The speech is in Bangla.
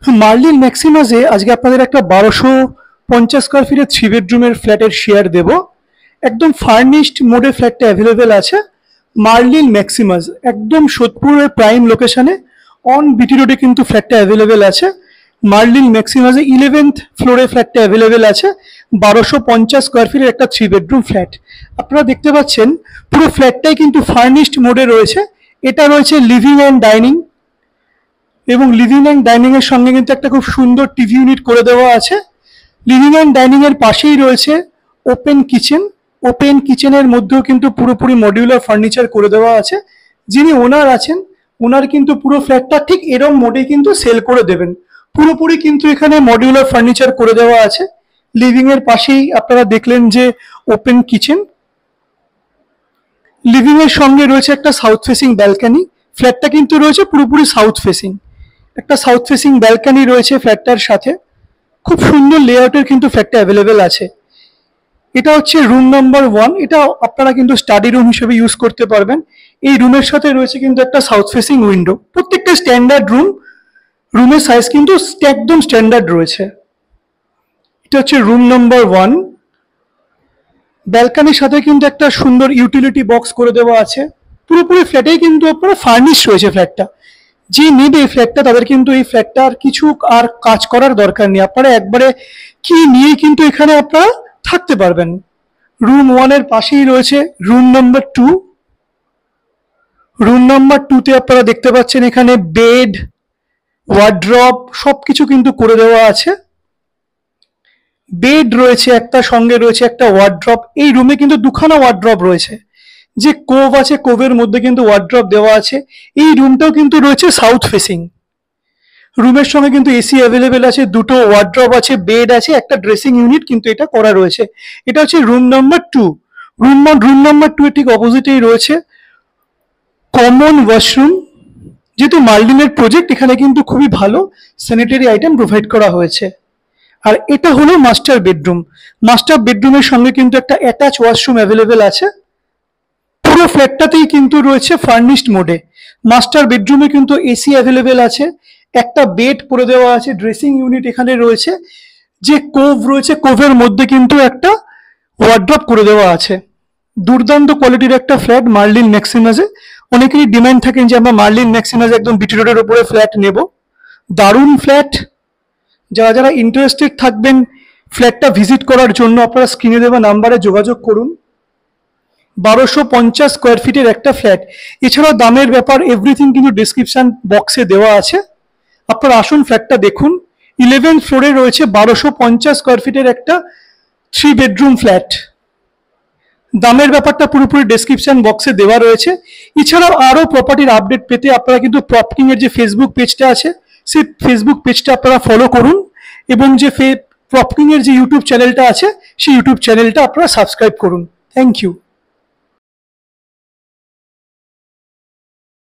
মার্লিন ম্যাক্সিমাসে আজকে আপনাদের একটা 1250 স্কোয়ার ফিটের 3 বেডরুমের ফ্ল্যাটের শেয়ার দেব। একদম ফার্নিশড মোডে ফ্ল্যাটটা অ্যাভেলেবেল আছে। মার্লিন ম্যাক্সিমাস একদম সোদপুরের প্রাইম লোকেশনে অন বিটি রোডে কিন্তু ফ্ল্যাটটা অ্যাভেলেবেল আছে। মার্লিন ম্যাক্সিমাসে 11th ফ্লোরে ফ্ল্যাটটা অ্যাভেলেবেল আছে। 1250 স্কোয়ার ফিটের একটা 3 বেডরুম ফ্ল্যাট। আপনারা দেখতে পাচ্ছেন পুরো ফ্ল্যাটটাই কিন্তু ফার্নিশড মোডে রয়েছে। এটা রয়েছে লিভিং অ্যান্ড ডাইনিং, এবং লিভিং অ্যান্ড ডাইনিং এর সঙ্গে কিন্তু একটা খুব সুন্দর টিভি ইউনিট করে দেওয়া আছে। লিভিং অ্যান্ড ডাইনিং এর পাশেই রয়েছে ওপেন কিচেন। ওপেন কিচেনের মধ্যেও কিন্তু পুরোপুরি মডিউলার ফার্নিচার করে দেওয়া আছে। যিনি ওনার আছেন, ওনার কিন্তু পুরো ফ্ল্যাটটা ঠিক এরম মোডে কিন্তু সেল করে দেবেন। পুরোপুরি কিন্তু এখানে মডিউলার ফার্নিচার করে দেওয়া আছে। লিভিং এর পাশেই আপনারা দেখলেন যে ওপেন কিচেন। লিভিং এর সঙ্গে রয়েছে একটা সাউথ ফেসিং ব্যালকনি। ফ্ল্যাটটা কিন্তু রয়েছে পুরোপুরি সাউথ ফেসিং। একটা সাউথ ফেসিং ব্যালকনি রয়েছে ফ্ল্যাটটার সাথে। খুব সুন্দর লেআউটের কিন্তু ফ্ল্যাটটা অ্যাভেলেবেল আছে। এটা হচ্ছে রুম নাম্বার 1। এটা আপনারা কিন্তু স্টাডি রুম হিসেবে ইউজ করতে পারবেন। এই রুমের সাথে রয়েছে কিন্তু একটা সাউথ ফেসিং উইন্ডো। প্রত্যেকটা স্ট্যান্ডার্ড রুম। রুমের সাইজ কিন্তু একদম স্ট্যান্ডার্ড রয়েছে। এটা হচ্ছে রুম নাম্বার 1। ব্যালকনির সাথে কিন্তু একটা সুন্দর ইউটিলিটি বক্স করে দেওয়া আছে। পুরোপুরি ফ্ল্যাটেই কিন্তু আপনারা ফার্নিশ রয়েছে ফ্ল্যাটটা। যে নেবে এই ফ্ল্যাটটা তাদের কিন্তু এই ফ্ল্যাটটা আর কিছু আর কাজ করার দরকার নেই। আপনারা একবারে কি নিয়ে কিন্তু এখানে আপনারা থাকতে পারবেন। রুম 1 এর পাশেই রয়েছে রুম নাম্বার 2। রুম নাম্বার 2তে আপনারা দেখতে পাচ্ছেন এখানে বেড, ওয়ার্ড্রপ সবকিছু কিন্তু করে দেওয়া আছে। বেড রয়েছে একটা, সঙ্গে রয়েছে একটা ওয়ার্ড্রপ। এই রুমে কিন্তু দুখানা ওয়ার্ড্রপ রয়েছে। যে কোভ আছে, কোভের মধ্যে কিন্তু ওয়ার্ড্রপ দেওয়া আছে। এই রুমটাও কিন্তু রয়েছে সাউথ ফেসিং। রুমের সঙ্গে কিন্তু এসি অ্যাভেলেবেল আছে, দুটো ওয়ার্ড্রপ আছে, বেড আছে, একটা ড্রেসিং ইউনিট কিন্তু এটা করা রয়েছে। এটা হচ্ছে রুম নাম্বার 2। রুম নাম্বার 2 এর ঠিক অপোজিটেই রয়েছে কমন ওয়াশরুম। যেহেতু মার্লিনের প্রজেক্ট, এখানে কিন্তু খুবই ভালো স্যানিটারি আইটেম প্রোভাইড করা হয়েছে। আর এটা হলো মাস্টার বেডরুম। মাস্টার বেডরুমের সঙ্গে কিন্তু একটা অ্যাটাচ ওয়াশরুম অ্যাভেলেবেল আছে। পুরো ফ্ল্যাটটাতেই কিন্তু রয়েছে ফার্নিশড মোডে। মাস্টার বেডরুমে কিন্তু এসি অ্যাভেলেবেল আছে, একটা বেড করে দেওয়া আছে, ড্রেসিং ইউনিট এখানে রয়েছে। যে কোভ রয়েছে, কোভের মধ্যে কিন্তু একটা ওয়ার্ড্রপ করে দেওয়া আছে। দুর্দান্ত কোয়ালিটির একটা ফ্ল্যাট মার্লিন ম্যাক্সিমাসে। অনেকেরই ডিমান্ড থাকেন যে আমরা মার্লিন ম্যাক্সিমাসে একদম বিটি রোডের উপরে ফ্ল্যাট নেব। দারুণ ফ্ল্যাট। যারা যারা ইন্টারেস্টেড থাকবেন ফ্ল্যাটটা ভিজিট করার জন্য, আপনারা স্ক্রিনে দেওয়া নাম্বারে যোগাযোগ করুন। 1250 স্কোয়ার ফিটের একটা ফ্ল্যাট। এছাড়াও দামের ব্যাপার এভরিথিং কিন্তু ডিসক্রিপশন বক্সে দেওয়া আছে। আপনারা আসুন, ফ্ল্যাটটা দেখুন। 11th ফ্লোরে রয়েছে 1250 স্কোয়ার ফিটের একটা 3 বেডরুম ফ্ল্যাট। দামের ব্যাপারটা পুরোপুরি ডেসক্রিপশন বক্সে দেওয়া রয়েছে। এছাড়াও আরও প্রপার্টির আপডেট পেতে আপনারা কিন্তু প্রপকিং এর যে ফেসবুক পেজটা আছে, সেই ফেসবুক পেজটা আপনারা ফলো করুন, এবং যে প্রপকিং এর যে ইউটিউব চ্যানেলটা আছে সেই ইউটিউব চ্যানেলটা আপনারা সাবস্ক্রাইব করুন। Thank you.